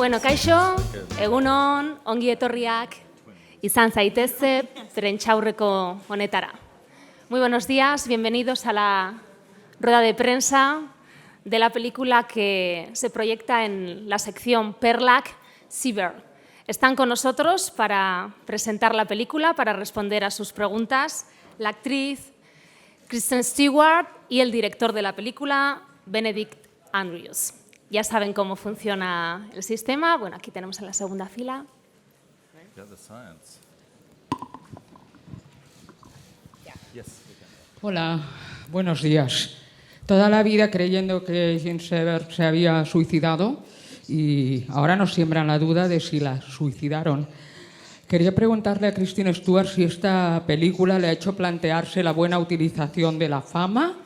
Bueno, kaixo, egunon, ongi etorriak, izan zaitezte Prentsaurreko honetara. Muy buenos días, bienvenidos a la Rueda de Prensa de la película que se proyecta en la sección Perlak, SEBERG. Están con nosotros para presentar la película, para responder a sus preguntas, la actriz Kristen Stewart y el director de la película, Benedict Andrews. Ya saben cómo funciona el sistema. Bueno, aquí tenemos en la segunda fila. Hola, buenos días. Toda la vida creyendo que Jean SEBERG se había suicidado y ahora nos siembran la duda de si la suicidaron. Quería preguntarle a Kristen Stewart si esta película le ha hecho plantearse la buena utilización de la fama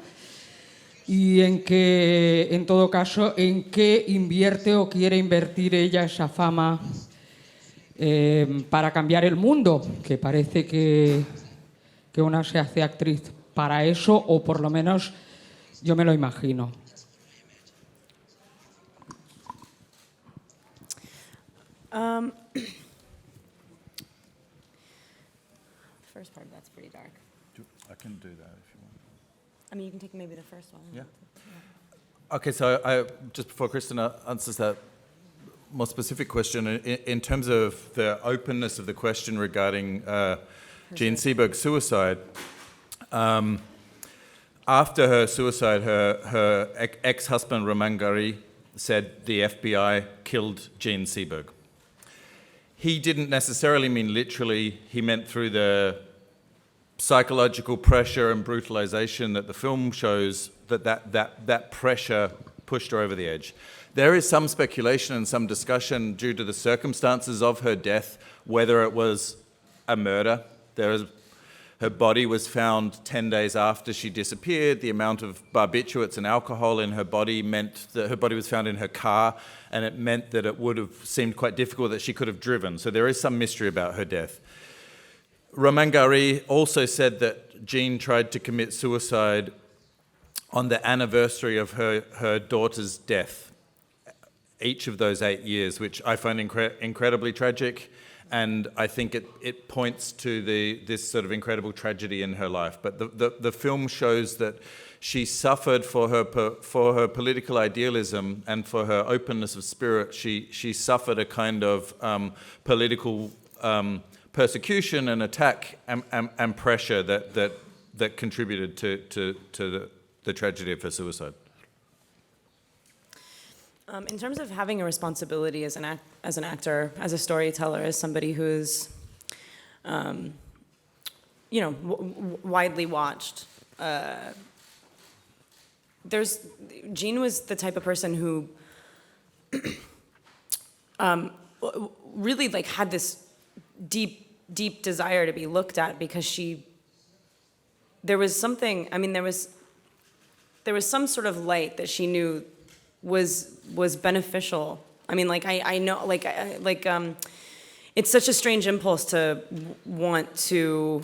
y en todo caso, en qué invierte o quiere invertir ella esa fama para cambiar el mundo, que parece que una se hace actriz para eso, o por lo menos yo me lo imagino. First part, that's pretty dark. I can do that if you want. I mean, you can take maybe the first one. Yeah. Okay, so I just before Kristen answers that more specific question, in terms of the openness of the question regarding Jean SEBERG's suicide, after her suicide, her ex-husband Roman Gary said the FBI killed Jean SEBERG. He didn't necessarily mean literally, he meant through the psychological pressure and brutalization that the film shows that pressure pushed her over the edge. There is some speculation and some discussion due to the circumstances of her death, whether it was a murder. Her body was found 10 days after she disappeared. The amount of barbiturates and alcohol in her body meant that her body was found in her car, and it meant that it would have seemed quite difficult that she could have driven. So there is some mystery about her death. Roman Gary also said that Jean tried to commit suicide on the anniversary of her daughter's death, each of those 8 years, which I find incredibly tragic. And I think it points to this sort of incredible tragedy in her life. But the film shows that she suffered for her political idealism and for her openness of spirit. She suffered a kind of political persecution and attack and pressure that contributed to the tragedy of her suicide. In terms of having a responsibility as an actor, as a storyteller, as somebody who's, widely watched, Jean was the type of person who really had this deep desire to be looked at, because there was some sort of light that she knew was beneficial. I mean, I know, it's such a strange impulse to want to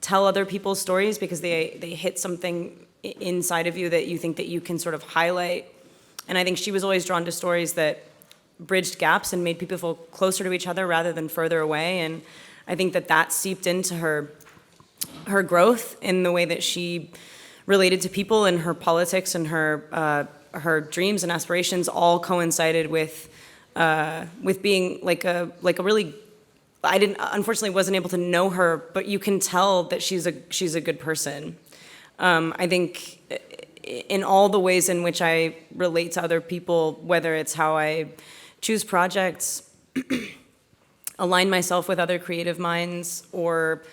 tell other people's stories, because they hit something inside of you that you think that you can sort of highlight. And I think she was always drawn to stories that bridged gaps and made people feel closer to each other rather than further away. And I think that seeped into her growth in the way that she related to people, and her politics and her dreams and aspirations all coincided with being like a really, unfortunately wasn't able to know her, but you can tell that she's a good person. I think in all the ways in which I relate to other people, whether it's how I choose projects, align myself with other creative minds, or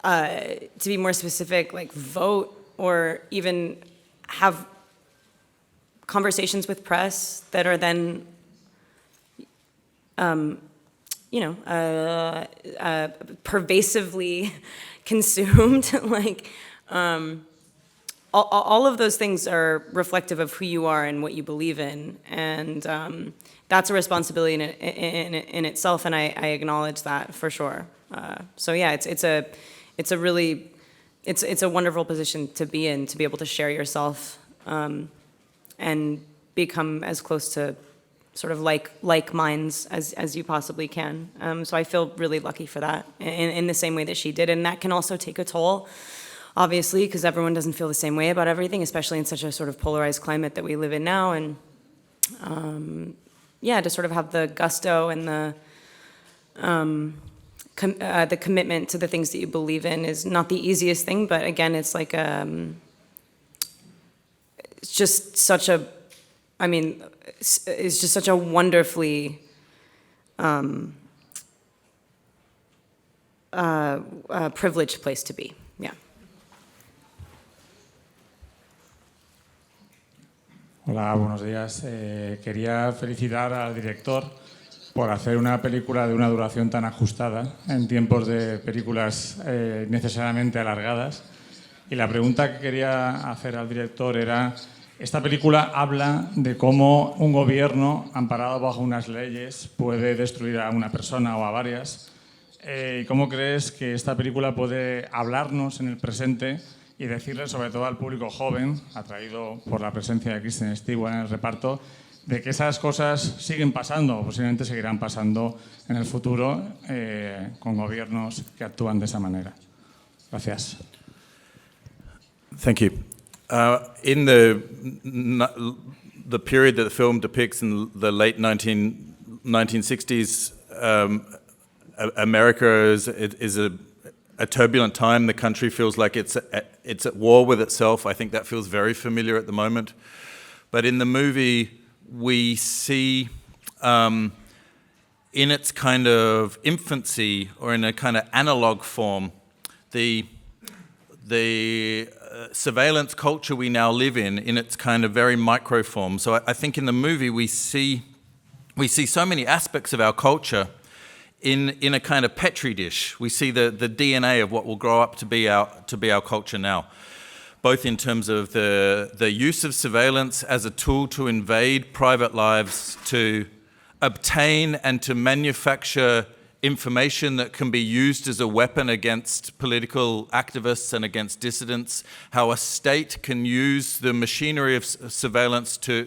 to be more specific, vote, or even have conversations with press that are then, pervasively consumed. All of those things are reflective of who you are and what you believe in, and that's a responsibility in itself, and I acknowledge that for sure. So yeah, it's a wonderful position to be in, to be able to share yourself and become as close to sort of like minds as you possibly can. So I feel really lucky for that in the same way that she did. And that can also take a toll, obviously, because everyone doesn't feel the same way about everything, especially in such a sort of polarized climate that we live in now. And yeah, to sort of have the gusto and the commitment to the things that you believe in is not the easiest thing, but again, it's like it's just such a, I mean, it's just such a wonderfully privileged place to be. Yeah. Hola, buenos días. Quería felicitar al director por hacer una película de una duración tan ajustada en tiempos de películas necesariamente alargadas. Y la pregunta que quería hacer al director era, esta película habla de cómo un gobierno, amparado bajo unas leyes, puede destruir a una persona o a varias. ¿Y cómo crees que esta película puede hablarnos en el presente y decirle, sobre todo al público joven, atraído por la presencia de Kristen Stewart en el reparto, de que esas cosas siguen pasando, o posiblemente seguirán pasando en el futuro con gobiernos que actúan de esa manera? Gracias. Thank you. In the period that the film depicts in the late 1960s, America is a turbulent time. The country feels like it's at war with itself. I think that feels very familiar at the moment. But in the movie, we see in its kind of infancy, or in a kind of analog form, the surveillance culture we now live in its kind of very micro form. So I think in the movie we see so many aspects of our culture in a kind of petri dish. We see the DNA of what will grow up to be our culture now, both in terms of the use of surveillance as a tool to invade private lives, to obtain and to manufacture information that can be used as a weapon against political activists and against dissidents, how a state can use the machinery of surveillance to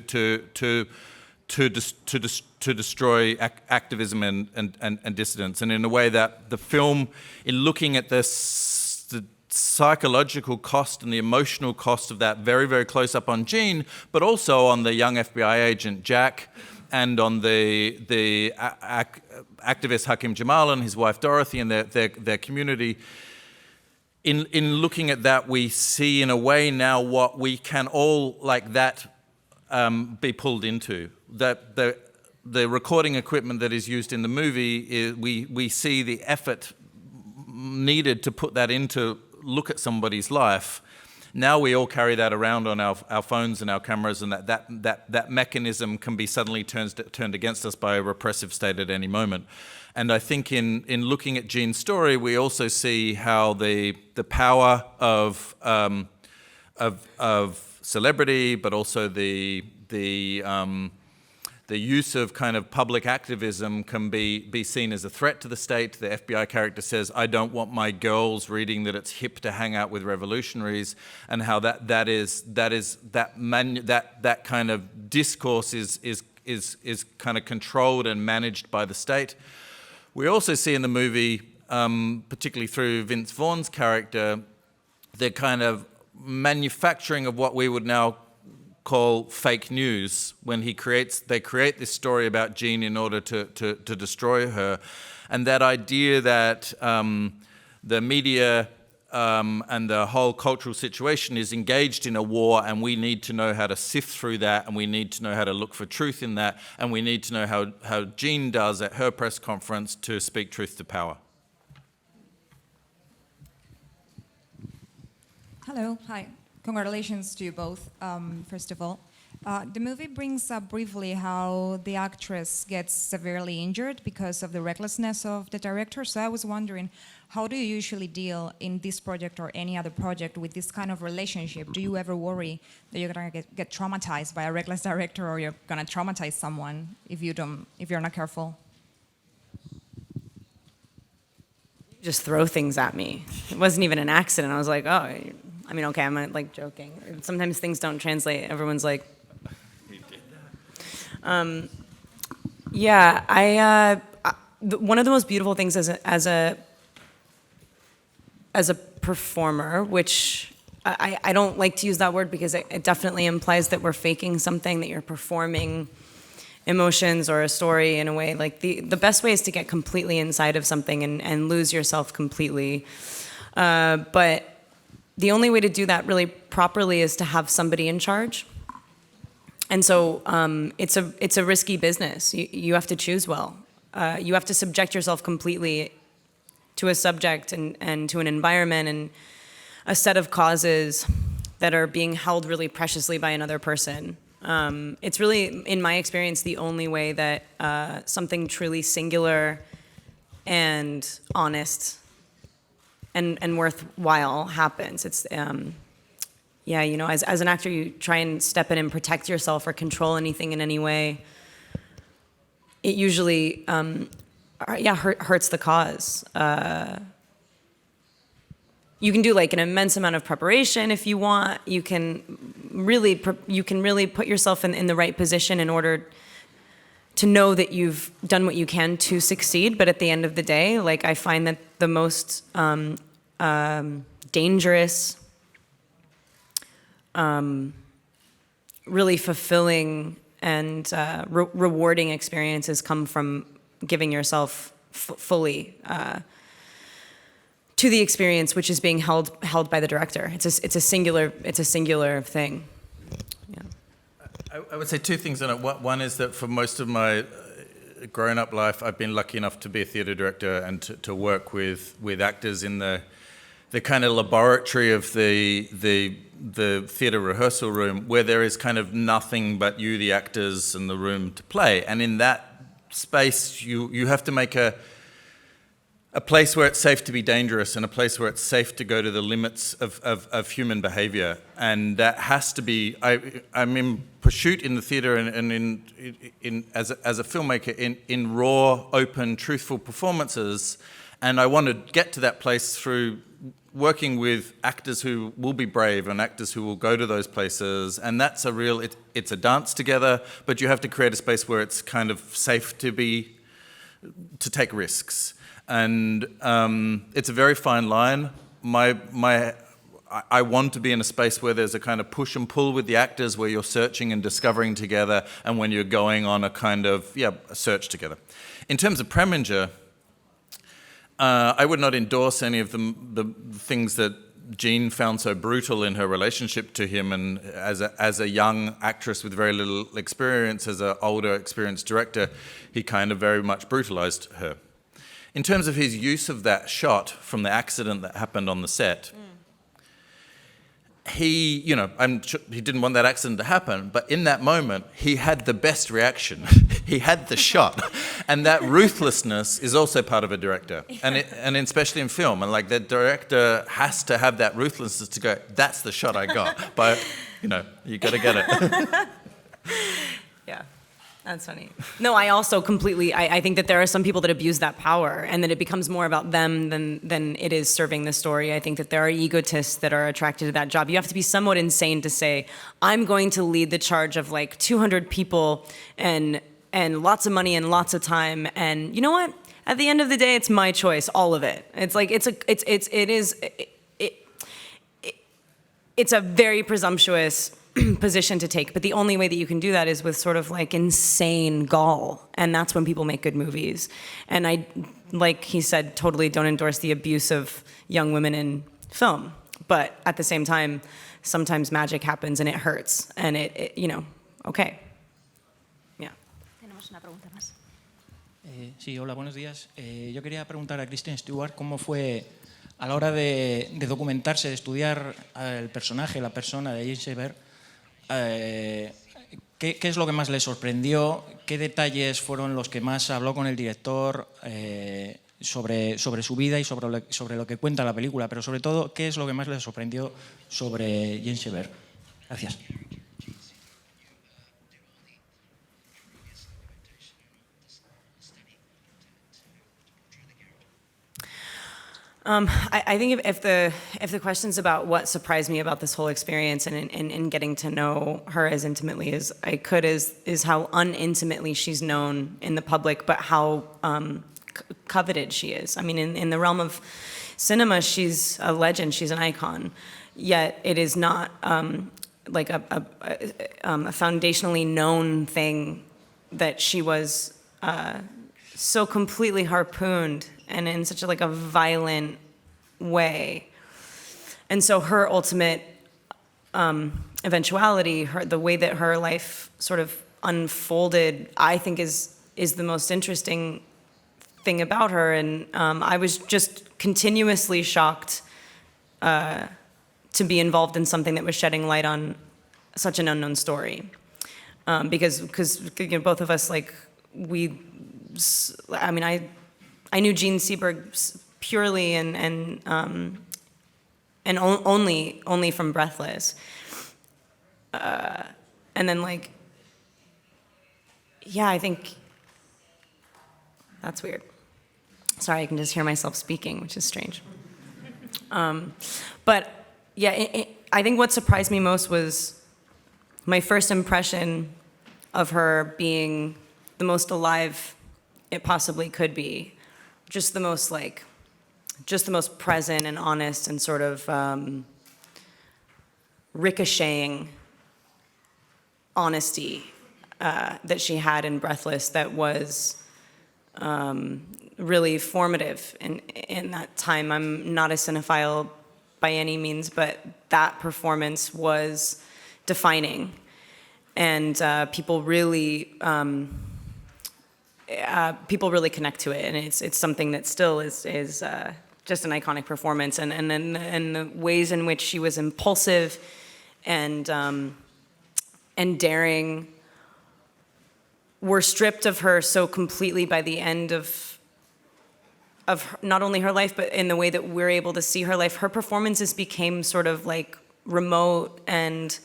destroy activism and dissidents. And in a way that the film, in looking at the psychological cost and the emotional cost of that very, very close up on Jean, but also on the young FBI agent Jack, and on the activist Hakim Jamal and his wife Dorothy and their community. In looking at that, we see in a way now what we can all, like that, be pulled into. That the recording equipment that is used in the movie, we see the effort needed to put that into look at somebody's life. Now we all carry that around on our phones and our cameras, and that mechanism can be suddenly turned against us by a repressive state at any moment. And I think in looking at Jean's story, we also see how the power of celebrity, but also the use of kind of public activism can be seen as a threat to the state. The FBI character says, "I don't want my girls reading that it's hip to hang out with revolutionaries," and how that kind of discourse is kind of controlled and managed by the state. We also see in the movie, particularly through Vince Vaughn's character, the kind of manufacturing of what we would now call fake news, when they create this story about Jean in order to destroy her. And that idea that the media and the whole cultural situation is engaged in a war, and we need to know how to sift through that, and we need to know how to look for truth in that, and we need to know how Jean does at her press conference to speak truth to power. Hello, hi. Congratulations to you both, first of all. The movie brings up briefly how the actress gets severely injured because of the recklessness of the director. So I was wondering, how do you usually deal in this project or any other project with this kind of relationship? Do you ever worry that you're gonna get traumatized by a reckless director, or you're gonna traumatize someone if you're not careful? Just throw things at me. It wasn't even an accident. I was like, oh, I mean, okay, I'm like joking. Sometimes things don't translate. Everyone's like, Yeah, one of the most beautiful things as a performer, which I don't like to use that word because it definitely implies that we're faking something, that you're performing emotions or a story in a way. Like the best way is to get completely inside of something and lose yourself completely. But the only way to do that really properly is to have somebody in charge. And so it's a risky business. You have to choose well. You have to subject yourself completely to a subject and to an environment and a set of causes that are being held really preciously by another person. It's really, in my experience, the only way that something truly singular and honest and worthwhile happens. It's, yeah, you know, as an actor, you try and step in and protect yourself or control anything in any way. It usually, hurts the cause. You can do like an immense amount of preparation if you want. You can really put yourself in the right position in order to know that you've done what you can to succeed. But at the end of the day, like I find that the most dangerous, really fulfilling and rewarding experiences come from giving yourself fully to the experience, which is being held by the director. It's a singular thing. Yeah. I would say two things on it. One is that for most of my grown-up life, I've been lucky enough to be a theatre director and to work with actors in the kind of laboratory of the theatre rehearsal room, where there is kind of nothing but you, the actors, and the room to play. And in that space, you have to make a place where it's safe to be dangerous and a place where it's safe to go to the limits of human behavior. And that has to be, I'm in pursuit in the theatre and as a filmmaker in raw, open, truthful performances. And I want to get to that place through working with actors who will be brave and actors who will go to those places. And that's it's a dance together, but you have to create a space where it's kind of safe to take risks. And it's a very fine line. I want to be in a space where there's a kind of push and pull with the actors, where you're searching and discovering together, and when you're going on a kind of, a search together. In terms of Preminger, I would not endorse any of the things that Jean found so brutal in her relationship to him, and as a young actress with very little experience, as an older, experienced director, he kind of very much brutalized her. In terms of his use of that shot from the accident that happened on the set, he didn't want that accident to happen, but in that moment, he had the best reaction. He had the shot. And that ruthlessness is also part of a director, and especially in film. And like the director has to have that ruthlessness to go, that's the shot I got. But, you got to get it. Yeah. That's funny. No, I also completely, I think that there are some people that abuse that power and that it becomes more about them than it is serving the story. I think that there are egotists that are attracted to that job. You have to be somewhat insane to say, I'm going to lead the charge of like 200 people and lots of money and lots of time. And you know what? At the end of the day, it's my choice, all of it. It's like, it's a very presumptuous position to take, but the only way that you can do that is with sort of like insane gall, and that's when people make good movies. And I, like he said, totally don't endorse the abuse of young women in film, but at the same time, sometimes magic happens and it hurts, and it okay. Yeah. Tenemos una pregunta más. Sí, hola, buenos días. Yo quería preguntar a Kristen Stewart cómo fue a la hora de documentarse, de estudiar el personaje, la persona de Jane Seberg. ¿Qué es lo que más le sorprendió? ¿Qué detalles fueron los que más habló con el director sobre su vida y sobre lo que cuenta la película? Pero sobre todo, ¿qué es lo que más le sorprendió sobre Jane Seberg? Gracias. I think if the question's about what surprised me about this whole experience and getting to know her as intimately as I could is how unintimately she's known in the public, but how coveted she is. I mean, in the realm of cinema, she's a legend, she's an icon, yet it is not like a foundationally known thing that she was so completely harpooned and in such a violent way. And so her ultimate eventuality, the way that her life sort of unfolded, I think is the most interesting thing about her. And I was just continuously shocked to be involved in something that was shedding light on such an unknown story. Because both of us, I knew Jean Seberg purely and only from Breathless, and then I think that's weird. Sorry, I can just hear myself speaking, which is strange. But yeah, I think what surprised me most was my first impression of her being the most alive it possibly could be. Just the most present and honest and sort of ricocheting honesty that she had in Breathless that was really formative in that time. I'm not a cinephile by any means, but that performance was defining. And people really connect to it, and it's something that still is just an iconic performance, and the ways in which she was impulsive and daring were stripped of her so completely by the end of not only her life, but in the way that we're able to see her life. Her performances became sort of remote and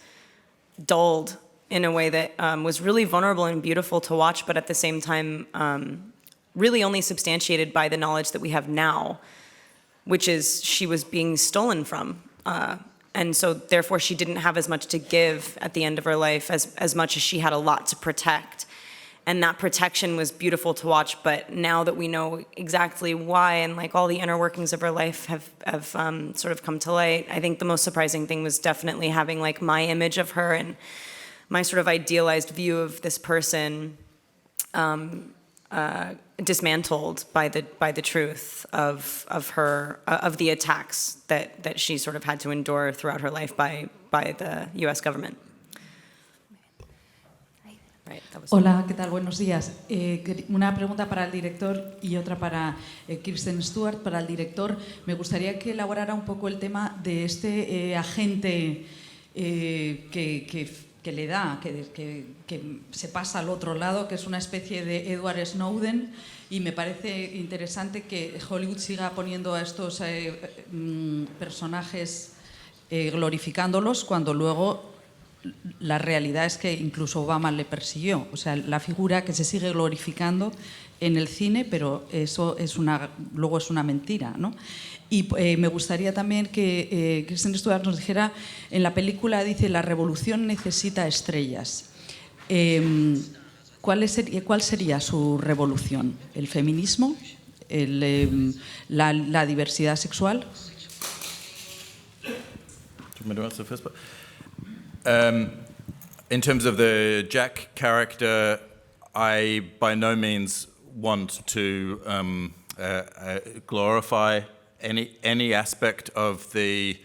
dulled in a way that was really vulnerable and beautiful to watch, but at the same time, really only substantiated by the knowledge that we have now, which is she was being stolen from. And so therefore she didn't have as much to give at the end of her life as much as she had a lot to protect. And that protection was beautiful to watch, but now that we know exactly why and all the inner workings of her life have sort of come to light, I think the most surprising thing was definitely having my image of her and my sort of idealized view of this person dismantled by the truth of the attacks that she sort of had to endure throughout her life by the U.S. government. Right, that was Hola, ¿qué tal? Buenos días. Una pregunta para el director y otra para Kristen Stewart. Para el director, me gustaría que elaborara un poco el tema de este agente que le da, que se pasa al otro lado, que es una especie de Edward Snowden, y me parece interesante que Hollywood siga poniendo a estos personajes glorificándolos cuando luego la realidad es que incluso Obama le persiguió. O sea, la figura que se sigue glorificando en el cine, pero eso luego es una mentira, ¿no? Y me gustaría también que Kristen Stewart nos dijera, en la película dice, la revolución necesita estrellas. ¿Cuál sería su revolución? ¿El feminismo? ¿La diversidad sexual? In terms of the Jack character, I by no means want to glorify any aspect of the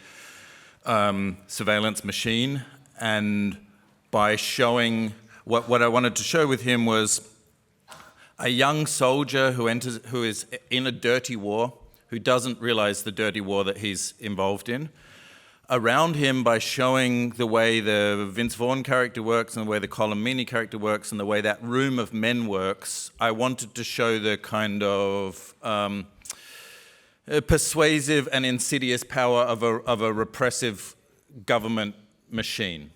surveillance machine, and by showing what I wanted to show with him was a young soldier who is in a dirty war, who doesn't realize the dirty war that he's involved in. Around him, by showing the way the Vince Vaughn character works and the way the Colin Meaney character works and the way that room of men works, I wanted to show the kind of persuasive and insidious power of a repressive government machine.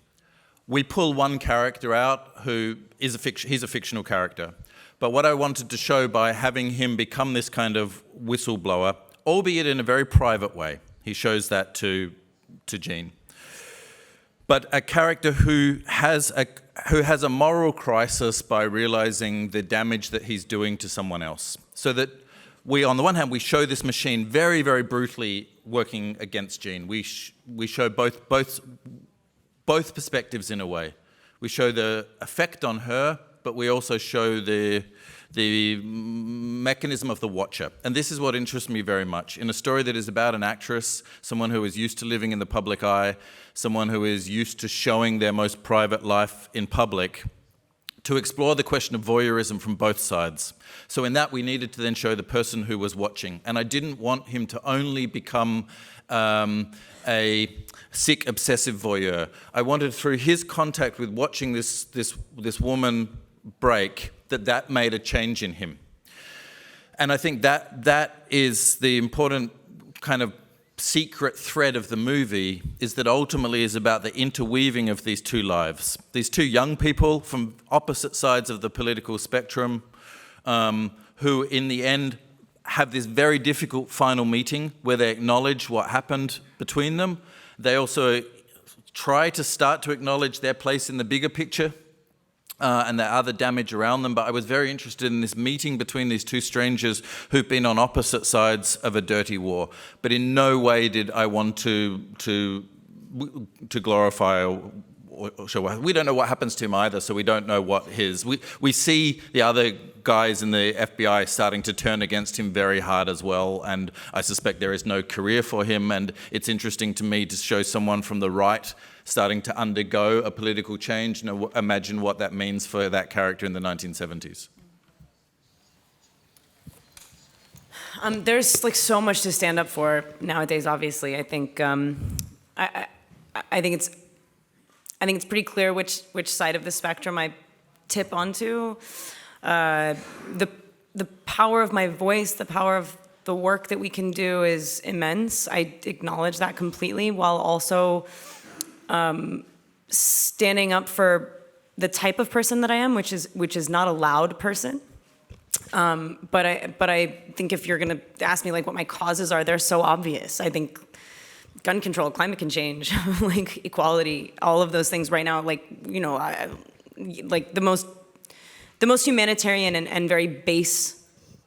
We pull one character out who is he's a fictional character. But what I wanted to show by having him become this kind of whistleblower albeit in a very private way. He shows that to Jean. But a character who has a moral crisis by realizing the damage that he's doing to someone else. So that we, on the one hand, we show this machine very, very brutally working against Jean. We show both perspectives in a way. We show the effect on her, but we also show the mechanism of the watcher. And this is what interests me very much. In a story that is about an actress, someone who is used to living in the public eye, someone who is used to showing their most private life in public, to explore the question of voyeurism from both sides. So in that, we needed to then show the person who was watching. And I didn't want him to only become a sick, obsessive voyeur. I wanted, through his contact with watching this woman break, that made a change in him. And I think that is the important kind of secret thread of the movie, is that ultimately is about the interweaving of these two lives. These two young people from opposite sides of the political spectrum, who in the end have this very difficult final meeting where they acknowledge what happened between them. They also try to start to acknowledge their place in the bigger picture, and the other damage around them. But I was very interested in this meeting between these two strangers who've been on opposite sides of a dirty war. But in no way did I want to glorify or show. We don't know what happens to him either, so we don't know what his. We see the other guys in the FBI starting to turn against him very hard as well, and I suspect there is no career for him. And it's interesting to me to show someone from the right starting to undergo a political change, and imagine what that means for that character in the 1970s. There's like so much to stand up for nowadays. Obviously, I think I think it's pretty clear which side of the spectrum I tip onto. The power of my voice, the power of the work that we can do is immense. I acknowledge that completely, while also standing up for the type of person that I am, which is not a loud person. But I think if you're gonna ask me like what my causes are, they're so obvious. I think gun control, climate change, like equality, all of those things right now, like, you know, like the most humanitarian and very base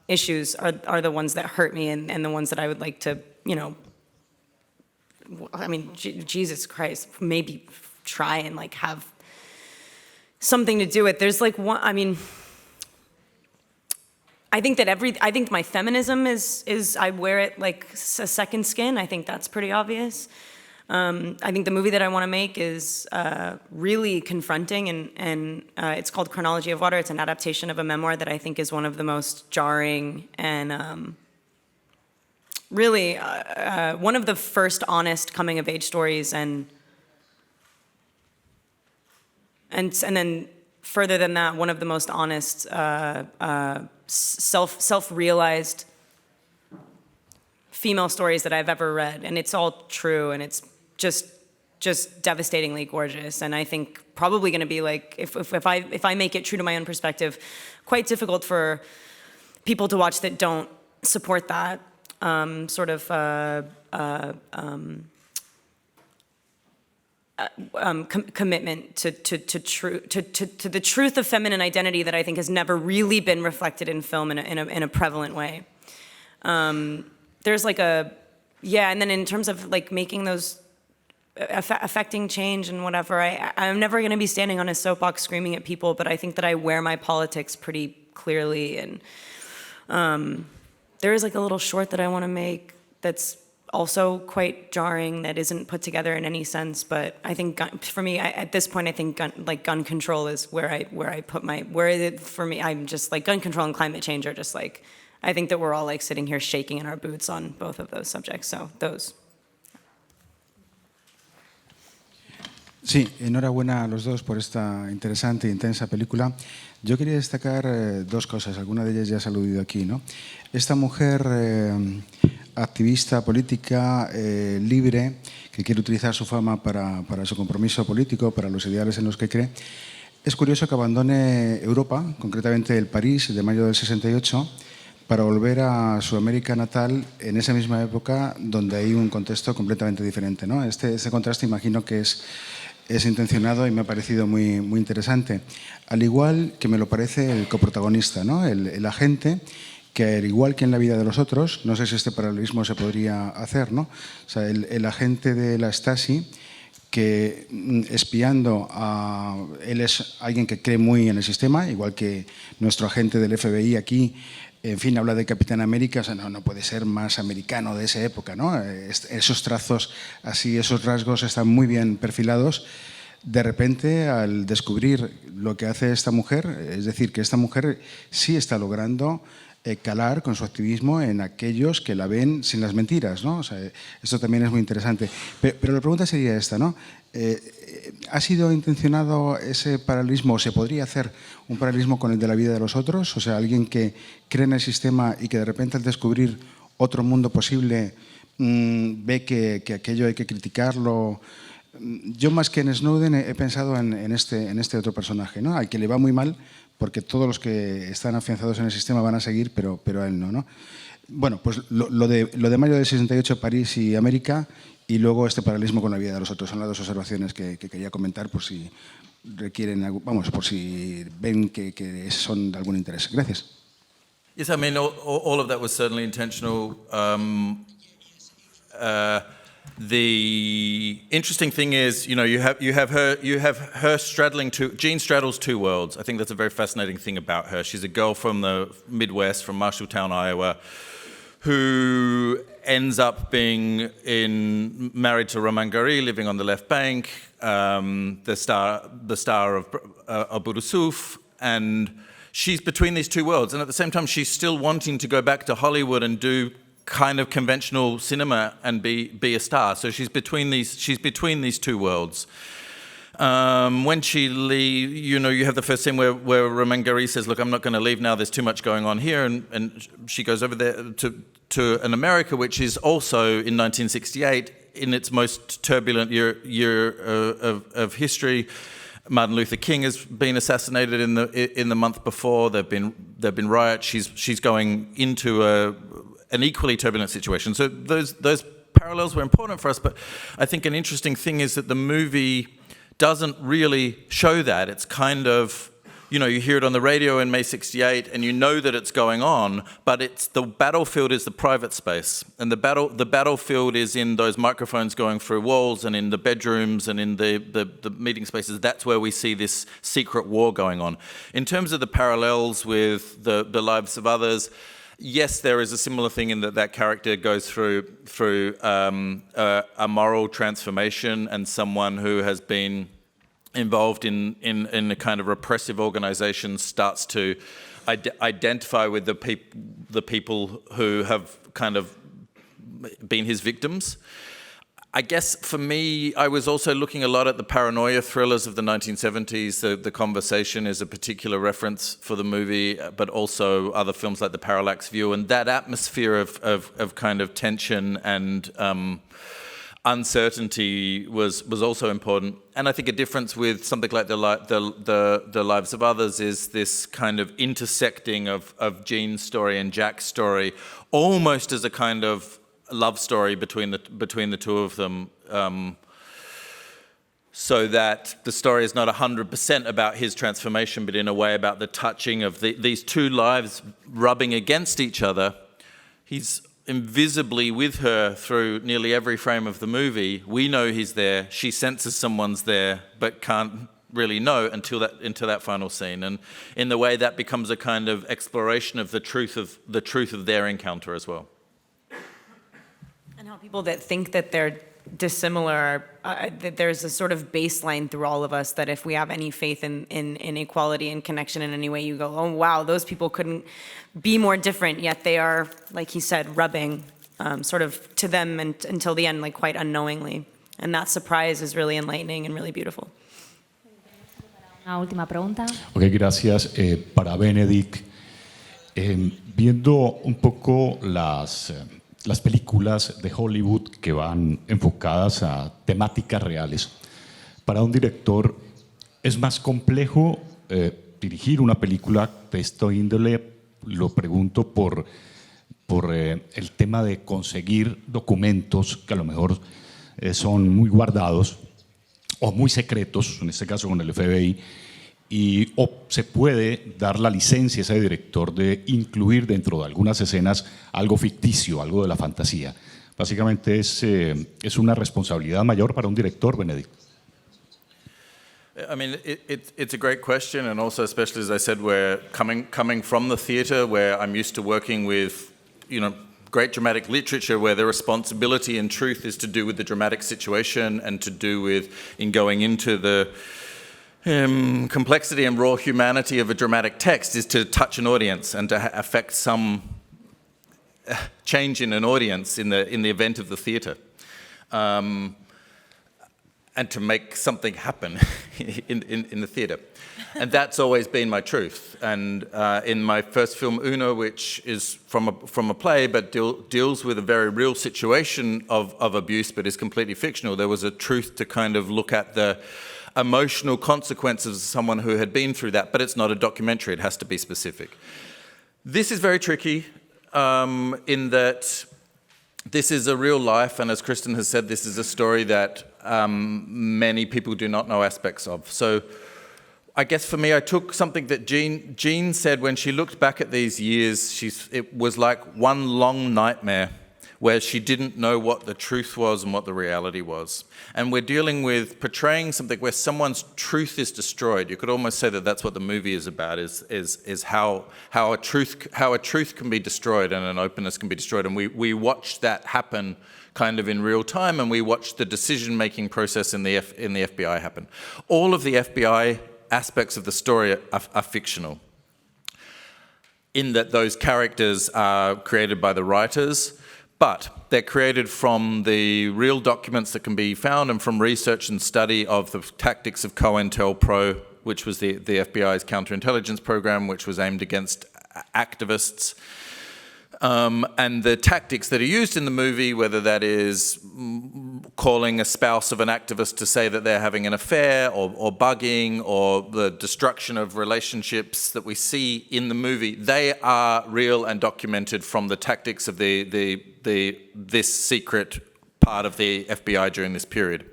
issues are the ones that hurt me, and the ones that I would like to, you know, I mean, Jesus Christ, maybe try and like have something to do with. There's like one, I mean, I think my feminism is I wear it like a second skin. I think that's pretty obvious. I think the movie that I want to make is really confronting, and it's called Chronology of Water. It's an adaptation of a memoir that I think is one of the most jarring and really one of the first honest coming-of-age stories, and then further than that, one of the most honest self-realized female stories that I've ever read, and it's all true, and it's just devastatingly gorgeous. And I think probably going to be like, if I make it true to my own perspective, quite difficult for people to watch that don't support that sort of commitment to the truth of feminine identity that I think has never really been reflected in film in a prevalent way. There's like and then in terms of like making those affecting change and whatever, I'm never going to be standing on a soapbox screaming at people, but I think that I wear my politics pretty clearly, and there is like a little short that I want to make that's also quite jarring, that isn't put together in any sense. But I think for me, at this point, I think gun control is where I put my, for me, I'm just like gun control and climate change are just like, I think that we're all like sitting here shaking in our boots on both of those subjects. So those. Sí, enhorabuena a los dos por esta interesante e intensa película. Yo quería destacar dos cosas, alguna de ellas ya se ha aludido aquí, ¿no? Esta mujer activista política, libre, que quiere utilizar su fama para su compromiso político, para los ideales en los que cree. Es curioso que abandone Europa, concretamente el París de mayo del 68, para volver a su América natal en esa misma época donde hay un contexto completamente diferente, ¿no? Este contraste imagino que es intencionado y me ha parecido muy, muy interesante. Al igual que me lo parece el coprotagonista, ¿no? El agente que, al igual que en La vida de los otros, no sé si este paralelismo se podría hacer, ¿no? O sea, el agente de la Stasi que espiando él es alguien que cree muy en el sistema, igual que nuestro agente del FBI aquí, en fin, habla de Capitán América, o sea, no puede ser más americano de esa época, ¿no? Esos trazos así, esos rasgos están muy bien perfilados. De repente, al descubrir lo que hace esta mujer, es decir, que esta mujer sí está logrando calar con su activismo en aquellos que la ven sin las mentiras, ¿no? O sea, esto también es muy interesante. Pero la pregunta sería esta, ¿no? ¿Ha sido intencionado ese paralelismo, o se podría hacer un paralelismo con el de La vida de los otros? O sea, alguien que cree en el sistema y que de repente al descubrir otro mundo posible ve que aquello hay que criticarlo. Yo más que en Snowden he pensado en este otro personaje, ¿no? Al que le va muy mal, porque todos los que están afianzados en el sistema van a seguir, pero a él no, ¿no? Bueno, pues lo de mayo del 68, París y América, y luego este paralelismo con La vida de los otros. Son las dos observaciones que quería comentar por si requieren, vamos, por si ven que son de algún interés. Gracias. Yes, I mean, all of that was certainly intentional. The interesting thing is, you know, you have her straddling Jean straddles two worlds. I think that's a very fascinating thing about her. She's a girl from the Midwest, from Marshalltown, Iowa, who ends up being married to Roman Gary, living on the left bank, the star of Burusuf, and she's between these two worlds. And at the same time, she's still wanting to go back to Hollywood and do kind of conventional cinema and be a star. So she's between these two worlds. When she leaves, you know, you have the first scene where Roman Gary says, "Look, I'm not going to leave now. There's too much going on here," and she goes over there to an America which is also in 1968 in its most turbulent year of history. Martin Luther King has been assassinated in the month before. There've been riots. She's going into an equally turbulent situation. So those parallels were important for us. But I think an interesting thing is that the movie doesn't really show that. It's kind of, you know, you hear it on the radio in May 68 and you know that it's going on, but the battlefield is the private space. And the battlefield is in those microphones going through walls and in the bedrooms and in the meeting spaces. That's where we see this secret war going on. In terms of the parallels with the lives of others, yes, there is a similar thing in that character goes through a moral transformation, and someone who has been involved in a kind of repressive organization starts to identify with the people who have kind of been his victims. I guess for me, I was also looking a lot at the paranoia thrillers of the 1970s. The Conversation is a particular reference for the movie, but also other films like The Parallax View, and that atmosphere of kind of tension and uncertainty was also important. And I think a difference with something like the Lives of Others is this kind of intersecting of Jean's story and Jack's story, almost as a kind of love story between the two of them, so that the story is not 100% about his transformation, but in a way about the touching of these two lives rubbing against each other. He's invisibly with her through nearly every frame of the movie. We know he's there. She senses someone's there, but can't really know until that final scene. And in the way that becomes a kind of exploration of the truth of their encounter as well. And how people that think that they're dissimilar, that there's a sort of baseline through all of us that if we have any faith in equality and connection in any way, you go, oh wow, those people couldn't be more different, yet they are, like he said, rubbing sort of to them until the end, like quite unknowingly. And that surprise is really enlightening and really beautiful. Una última pregunta. Ok, gracias. Para Benedict, viendo un poco las películas de Hollywood que van enfocadas a temáticas reales. Para un director es más complejo dirigir una película de esta índole lo pregunto por el tema de conseguir documentos que a lo mejor son muy guardados o muy secretos, en este caso con el FBI, o se puede dar la licencia a ese director de incluir dentro de algunas escenas algo ficticio, algo de la fantasía. Básicamente es una responsabilidad mayor para un director, Benedict. I mean, it's a great question, and also, especially as I said, we're coming from the theatre, where I'm used to working with, great dramatic literature, where the responsibility in truth is to do with the dramatic situation and to do with in going into the complexity and raw humanity of a dramatic text is to touch an audience and to affect some change in an audience in the event of the theatre. And to make something happen in the theatre. And that's always been my truth. And in my first film, Uno, which is from a play, but deals with a very real situation of abuse, but is completely fictional, there was a truth to kind of look at the emotional consequences of someone who had been through that, but it's not a documentary, it has to be specific. This is very tricky in that this is a real life, and as Kristen has said, this is a story that many people do not know aspects of. So I guess for me, I took something that Jean said when she looked back at these years. It was like one long nightmare where she didn't know what the truth was and what the reality was. And we're dealing with portraying something where someone's truth is destroyed. You could almost say that that's what the movie is about, is how a truth can be destroyed and an openness can be destroyed. And we watched that happen kind of in real time, and we watched the decision-making process in the FBI happen. All of the FBI aspects of the story are fictional, in that those characters are created by the writers, but they're created from the real documents that can be found and from research and study of the tactics of COINTELPRO, which was the FBI's counterintelligence program, which was aimed against activists. And the tactics that are used in the movie, whether that is calling a spouse of an activist to say that they're having an affair, or bugging, or the destruction of relationships that we see in the movie, they are real and documented from the tactics of this secret part of the FBI during this period.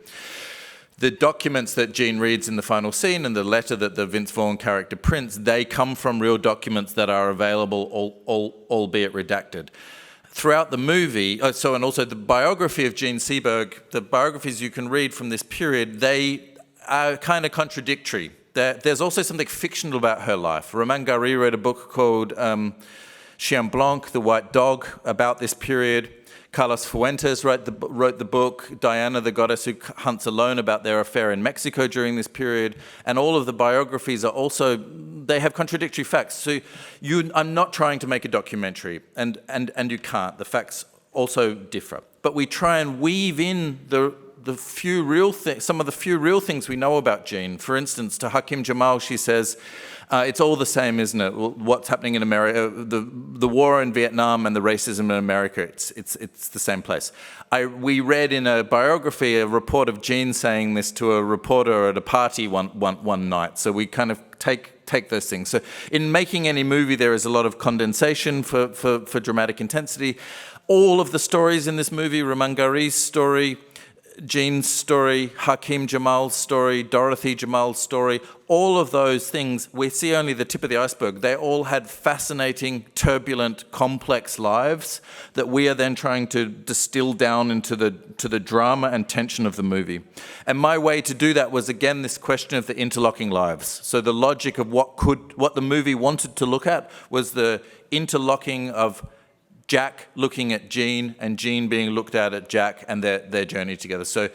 The documents that Jean reads in the final scene and the letter that the Vince Vaughn character prints, they come from real documents that are available, albeit redacted. Throughout the movie, and also the biography of Jean Seberg, the biographies you can read from this period, they are kind of contradictory. There's also something fictional about her life. Romain Gary wrote a book called Chien Blanc, The White Dog, about this period. Carlos Fuentes wrote the book, Diana, the Goddess Who Hunts Alone, about their affair in Mexico during this period. And all of the biographies are also, they have contradictory facts. So I'm not trying to make a documentary, and you can't. The facts also differ. But we try and weave in some of the few real things we know about Jean. For instance, to Hakim Jamal, she says, it's all the same, isn't it? What's happening in America, the war in Vietnam and the racism in America, it's the same place. We read in a biography a report of Jean saying this to a reporter at a party one night. So we kind of take those things. So in making any movie, there is a lot of condensation for dramatic intensity. All of the stories in this movie, Romain Gary's story, Jean's story, Hakim Jamal's story, Dorothy Jamal's story, all of those things, we see only the tip of the iceberg. They all had fascinating, turbulent, complex lives that we are then trying to distill down into the drama and tension of the movie. And my way to do that was, again, this question of the interlocking lives. So the logic of what the movie wanted to look at was the interlocking of Jack looking at Jean, and Jean being looked at Jack, and their journey together. So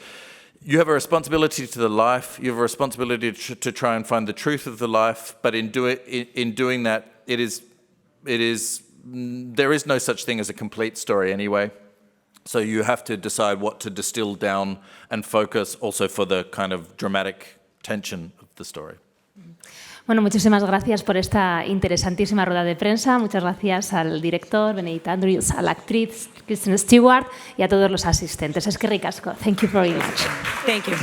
you have a responsibility to the life, you have a responsibility to try and find the truth of the life, but in doing that, there is no such thing as a complete story anyway. So you have to decide what to distill down and focus also for the kind of dramatic tension of the story. Bueno, muchísimas gracias por esta interesantísima rueda de prensa. Muchas gracias al director, Benedict Andrews, a la actriz, Kristen Stewart, y a todos los asistentes. Es que ricasco. Thank you very much. Thank you.